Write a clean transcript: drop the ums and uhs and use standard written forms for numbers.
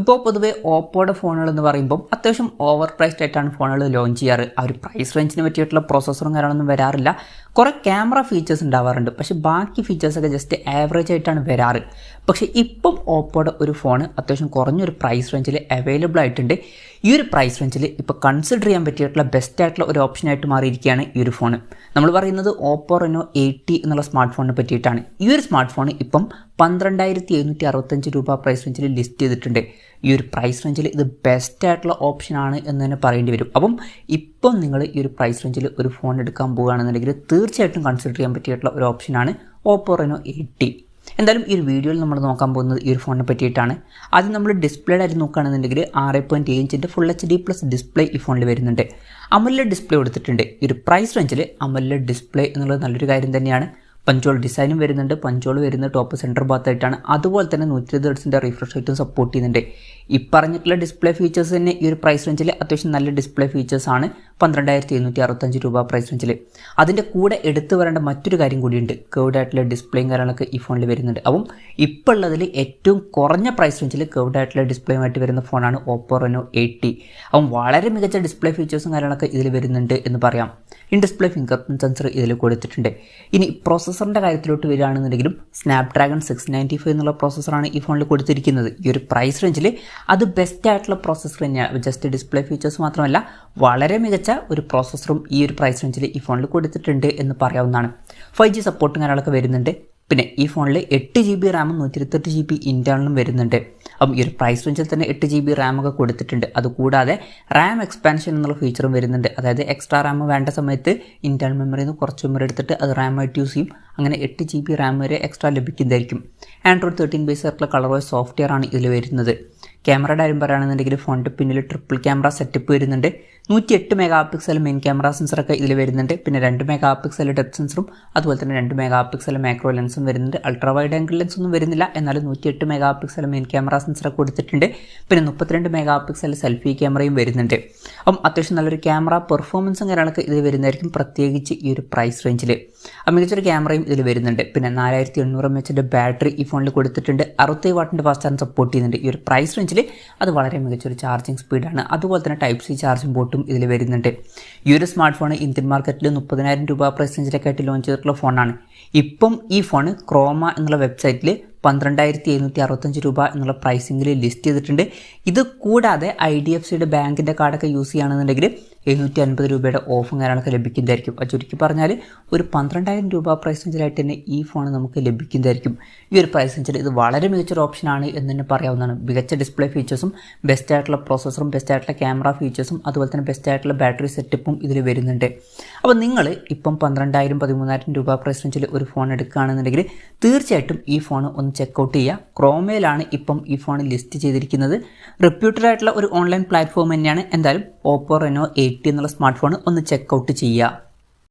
ഇപ്പോൾ പൊതുവേ ഓപ്പോയുടെ ഫോണുകൾ എന്ന് പറയുമ്പോൾ അത്യാവശ്യം ഓവർ പ്രൈസ്ഡ് ആയിട്ടാണ് ഫോണുകൾ ലോഞ്ച് ചെയ്യാറ്. ആ ഒരു പ്രൈസ് റേഞ്ചിന് പറ്റിയിട്ടുള്ള പ്രോസസ്സറും കാര്യങ്ങളൊന്നും വരാറില്ല. കുറേ ക്യാമറ ഫീച്ചേഴ്സ് ഉണ്ടാവാറുണ്ട്, പക്ഷേ ബാക്കി ഫീച്ചേഴ്സൊക്കെ ജസ്റ്റ് ആവറേജ് ആയിട്ടാണ് വരാറ്. പക്ഷേ ഇപ്പം ഓപ്പോയുടെ ഒരു ഫോൺ അത്യാവശ്യം കുറഞ്ഞൊരു പ്രൈസ് റേഞ്ചിൽ അവൈലബിൾ ആയിട്ടുണ്ട്. ഈ ഒരു പ്രൈസ് റേഞ്ചിൽ ഇപ്പോൾ കൺസിഡർ ചെയ്യാൻ പറ്റിയിട്ടുള്ള ബെസ്റ്റ് ആയിട്ടുള്ള ഒരു ഓപ്ഷനായിട്ട് മാറിയിരിക്കുകയാണ് ഈ ഒരു ഫോൺ. നമ്മൾ പറയുന്നത് ഓപ്പോ റെനോ 80 എന്നുള്ള സ്മാർട്ട് ഫോണിനെ പറ്റിയിട്ടാണ്. ഈ ഒരു സ്മാർട്ട് ഫോൺ ഇപ്പം 12,765 രൂപ പ്രൈസ് റേഞ്ചിൽ ലിസ്റ്റ് ചെയ്തിട്ടുണ്ട്. ഈ ഒരു പ്രൈസ് റേഞ്ചിൽ ഇത് ബെസ്റ്റ് ആയിട്ടുള്ള ഓപ്ഷനാണ് എന്ന് തന്നെ പറയേണ്ടി വരും. അപ്പം ഇപ്പം നിങ്ങൾ ഈ ഒരു പ്രൈസ് റേഞ്ചിൽ ഒരു ഫോൺ എടുക്കാൻ പോകുകയാണെന്നുണ്ടെങ്കിൽ തീർച്ചയായിട്ടും കൺസിഡർ ചെയ്യാൻ പറ്റിയിട്ടുള്ള ഒരു ഓപ്ഷനാണ് ഓപ്പോ റെനോ 80. എന്തായാലും ഈ ഒരു വീഡിയോയിൽ നമ്മൾ നോക്കാൻ പോകുന്നത് ഈ ഒരു ഫോണിനെ പറ്റിയിട്ടാണ്. ആദ്യം നമ്മൾ ഡിസ്പ്ലേയുടെ ആയിട്ട് നോക്കുകയാണെന്നുണ്ടെങ്കിൽ 6.7 ഇഞ്ചിൻ്റെ ഫുൾ HD+ ഡിസ്പ്ലേ ഈ ഫോണിൽ വരുന്നുണ്ട്. അമോലെഡ് ഡിസ്പ്ലേ കൊടുത്തിട്ടുണ്ട്. ഈ ഒരു പ്രൈസ് റേഞ്ചിൽ അമോലെഡ് ഡിസ്പ്ലേ എന്നുള്ളത് നല്ലൊരു കാര്യം തന്നെയാണ്. പഞ്ചോൾ ഡിസൈനും വരുന്നുണ്ട്. പഞ്ചോൾ വരുന്നത് ടോപ്പ് സെൻറ്റർ ഭാഗത്തായിട്ടാണ്. അതുപോലെ തന്നെ 120 ഹെർട്സിൻ്റെ റിഫ്രഷ് റേറ്റും സപ്പോർട്ട് ചെയ്യുന്നുണ്ട്. ഈ പറഞ്ഞിട്ടുള്ള ഡിസ്പ്ലേ ഫീച്ചേഴ്സ് തന്നെ ഈ ഒരു പ്രൈസ് റേഞ്ചിൽ അത്യാവശ്യം നല്ല ഡിസ്പ്ലേ ഫീച്ചേഴ്സാണ് 12,765 രൂപ പ്രൈസ് റേഞ്ചിൽ. അതിൻ്റെ കൂടെ എടുത്തു വരേണ്ട മറ്റൊരു കാര്യം കൂടിയുണ്ട്. കേർവ്ഡ് ആയിട്ടുള്ള ഡിസ്പ്ലേയും കാര്യങ്ങളൊക്കെ ഈ ഫോണിൽ വരുന്നുണ്ട്. അപ്പം ഇപ്പോൾ ഉള്ളതിൽ ഏറ്റവും കുറഞ്ഞ പ്രൈസ് റേഞ്ചിൽ കേർവ്ഡ് ആയിട്ടുള്ള ഡിസ്പ്ലേയുമായിട്ട് വരുന്ന ഫോണാണ് ഓപ്പോ റെനോ 80. അപ്പം വളരെ മികച്ച ഡിസ്പ്ലേ ഫീച്ചേഴ്സും കാര്യങ്ങളൊക്കെ ഇതിൽ വരുന്നുണ്ട് എന്ന് പറയാം. In display finger print sensor ഇതിൽ കൊടുത്തിട്ടുണ്ട്. ഇനി പ്രോസസ്സറിൻ്റെ കാര്യത്തിലോട്ട് വരികയാണെന്നുണ്ടെങ്കിലും സ്നാപ്ഡ്രാഗൺ 695 എന്നുള്ള പ്രോസസ്സറാണ് ഈ ഫോണിൽ കൊടുത്തിരിക്കുന്നത്. ഈ ഒരു പ്രൈസ് റേഞ്ചിൽ അത് ബെസ്റ്റ് ആയിട്ടുള്ള പ്രോസസ്സർ തന്നെയാണ്. ജസ്റ്റ് ഡിസ്പ്ലേ ഫീച്ചേഴ്സ് മാത്രമല്ല, വളരെ മികച്ച ഒരു പ്രോസസ്സറും ഈ ഒരു പ്രൈസ് റേഞ്ചിൽ ഈ ഫോണിൽ കൊടുത്തിട്ടുണ്ട് എന്ന് പറയാവുന്നതാണ്. 5G സപ്പോർട്ടും കാര്യങ്ങളൊക്കെ വരുന്നുണ്ട്. പിന്നെ ഈ ഫോണിൽ 8GB റാമും 128GB ഇൻറ്റേർണലും വരുന്നുണ്ട്. അപ്പം ഈ ഒരു പ്രൈസ് റേഞ്ചിൽ തന്നെ 8GB റാമൊക്കെ കൊടുത്തിട്ടുണ്ട്. അതുകൂടാതെ റാം എക്സ്പാൻഷൻ എന്നുള്ള ഫീച്ചറും വരുന്നുണ്ട്. അതായത് എക്സ്ട്രാ റാം വേണ്ട സമയത്ത് ഇൻറ്റേർണൽ മെമ്മറിയിൽ നിന്ന് കുറച്ച് മെമ്മറി എടുത്തിട്ട് അത് റാമായിട്ട് യൂസ് ചെയ്യും. അങ്ങനെ 8GB റാം വരെ എക്സ്ട്രാ ലഭിക്കുന്നതായിരിക്കും. ആൻഡ്രോയിഡ് 13 ബേസ് ആയിട്ടുള്ള കളർവൈസ് സോഫ്റ്റ്വെയർ ആണ് ഇതിൽ വരുന്നത്. ക്യാമറയുടെ കാര്യം പറയുകയാണെന്നുണ്ടെങ്കിൽ ഫോണിൻ്റെ പിന്നിൽ ട്രിപ്പിൾ ക്യാമറ സെറ്റപ്പ് വരുന്നുണ്ട്. 108 MP മെയിൻ ക്യാമറ സെൻസറൊക്കെ ഇതിൽ വരുന്നുണ്ട്. പിന്നെ 2 MP ഡെപ്ത് സെൻസറും അതുപോലെ തന്നെ 2 MP മാക്രോ ലെൻസും വരുന്നുണ്ട്. അൾട്രാ വൈഡ് ആംഗിൾ ലെൻസ് ഒന്നും വരുന്നില്ല, എന്നാലും 108 MP മെയിൻ ക്യാമറ സെൻസറൊക്കെ കൊടുത്തിട്ടുണ്ട്. പിന്നെ 32 MP സെൽഫി ക്യാമറയും വരുന്നുണ്ട്. അപ്പം അത്യാവശ്യം നല്ലൊരു ക്യാമറ പെർഫോമൻസും കാര്യങ്ങളൊക്കെ ഇതിൽ വരുന്നതായിരിക്കും, പ്രത്യേകിച്ച് ഈ ഒരു പ്രൈസ് റേഞ്ചിൽ. മികച്ചൊരു ക്യാമറയും ഇതിൽ വരുന്നുണ്ട്. പിന്നെ 4800 mAh ബാറ്ററി ഈ ഫോണിൽ കൊടുത്തിട്ടുണ്ട്. 60 വാട്ടിൻ്റെ ഫാസ്റ്റ് ചാർജ് സപ്പോർട്ട് ചെയ്യുന്നുണ്ട്. ഈ ഒരു പ്രൈസ് റേഞ്ചിൽ അത് വളരെ മികച്ചൊരു ചാർജിങ് സ്പീഡാണ്. അതുപോലെ തന്നെ Type C ചാർജിംഗ് പോർട്ടും ഇതിൽ വരുന്നുണ്ട്. ഈ ഒരു സ്മാർട്ട് ഫോൺ ഇന്ത്യൻ മാർക്കറ്റിൽ 30,000 രൂപ പ്രൈസ് റേഞ്ചിലൊക്കെ ആയിട്ട് ലോഞ്ച് ചെയ്തിട്ടുള്ള ഫോണാണ്. ഇപ്പം ഈ ഫോൺ ക്രോമ എന്നുള്ള വെബ്സൈറ്റിൽ 12,765 രൂപ എന്നുള്ള പ്രൈസിങ്ങിൽ ലിസ്റ്റ് ചെയ്തിട്ടുണ്ട്. ഇത് കൂടാതെ IDFCയുടെ ബാങ്കിൻ്റെ കാർഡൊക്കെ യൂസ് ചെയ്യുകയാണെന്നുണ്ടെങ്കിൽ 750 രൂപയുടെ ഓഫും കാര്യങ്ങളൊക്കെ ലഭിക്കുന്നതായിരിക്കും. അത് ചുരുക്കി പറഞ്ഞാൽ ഒരു 12,000 രൂപ പ്രൈസ് റേഞ്ചിലായിട്ട് തന്നെ ഈ ഫോൺ നമുക്ക് ലഭിക്കുന്നതായിരിക്കും. ഈ ഒരു പ്രൈസ് റേഞ്ചിൽ ഇത് വളരെ മികച്ചൊരു ഓപ്ഷനാണ് എന്ന് തന്നെ പറയാവുന്നതാണ്. മികച്ച ഡിസ്പ്ലേ ഫീച്ചേഴ്സും ബെസ്റ്റ് ആയിട്ടുള്ള പ്രോസസ്സറും ബെസ്റ്റ് ആയിട്ടുള്ള ക്യാമറ ഫീച്ചേഴ്സും അതുപോലെ തന്നെ ബെസ്റ്റ് ആയിട്ടുള്ള ബാറ്ററി സെറ്റപ്പും ഇതിൽ വരുന്നുണ്ട്. അപ്പോൾ നിങ്ങൾ ഇപ്പം 12,000 13,000 രൂപ പ്രൈസ് റേഞ്ചിൽ ഒരു ഫോൺ എടുക്കുകയാണെന്നുണ്ടെങ്കിൽ തീർച്ചയായിട്ടും ഈ ഫോൺ ഒന്ന് ചെക്കൗട്ട് ചെയ്യുക. ക്രോമയിലാണ് ഇപ്പം ഈ ഫോൺ ലിസ്റ്റ് ചെയ്തിരിക്കുന്നത്. റെപ്യൂട്ടഡ് ആയിട്ടുള്ള ഒരു ഓൺലൈൻ പ്ലാറ്റ്ഫോം തന്നെയാണ്. എന്തായാലും ഓപ്പോ റെനോ 80 എന്നുള്ള സ്മാർട്ട് ഫോൺ ഒന്ന് ചെക്കൗട്ട് ചെയ്യുക.